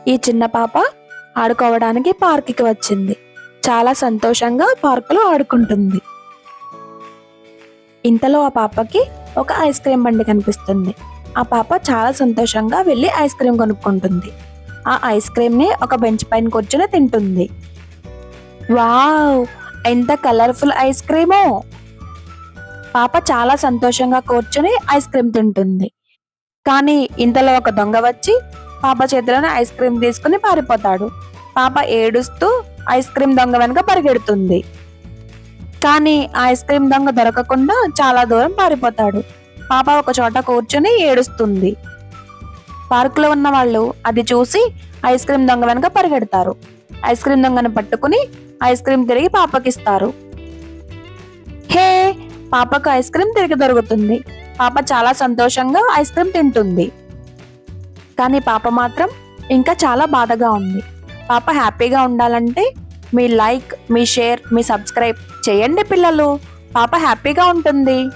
ఈ చిన్న పాప ఆడుకోవడానికి పార్కుకి వచ్చింది. చాలా సంతోషంగా పార్కులో ఆడుకుంటుంది. ఇంతలో ఆ పాపకి ఒక ఐస్ క్రీమ్ బండి కనిపిస్తుంది. ఆ పాప చాలా సంతోషంగా వెళ్ళి ఐస్ క్రీమ్ కొనుక్కుంటుంది. ఆ ఐస్ క్రీమ్ ని ఒక బెంచ్ పైన కూర్చొని తింటుంది. వావ్, ఎంత కలర్ఫుల్ ఐస్ క్రీమో! పాప చాలా సంతోషంగా కూర్చొని ఐస్ క్రీమ్ తింటుంది. కానీ ఇంతలో ఒక దొంగ వచ్చి పాప చేతిలోని ఐస్ క్రీమ్ తీసుకుని పారిపోతాడు. పాప ఏడుస్తూ ఐస్ క్రీమ్ దొంగ వెనుక పరిగెడుతుంది. కానీ ఆ ఐస్ క్రీమ్ దొంగ దొరకకుండా చాలా దూరం పారిపోతాడు. పాప ఒక చోట కూర్చొని ఏడుస్తుంది. పార్కులో ఉన్న వాళ్ళు అది చూసి ఐస్ క్రీమ్ దొంగ వెనుక పరిగెడతారు. ఐస్ క్రీమ్ దొంగను పట్టుకుని ఐస్ క్రీమ్ తిరిగి పాపకిస్తారు. హే, పాపకు ఐస్ క్రీమ్ తిరిగి దొరుకుతుంది. పాప చాలా సంతోషంగా ఐస్ క్రీమ్ తింటుంది. కానీ పాప మాత్రం ఇంకా చాలా బాధగా ఉంది. పాప హ్యాపీగా ఉండాలంటే మీ లైక్, మీ షేర్, మీ సబ్స్క్రైబ్ చేయండి పిల్లలు. పాప హ్యాపీగా ఉంటుంది.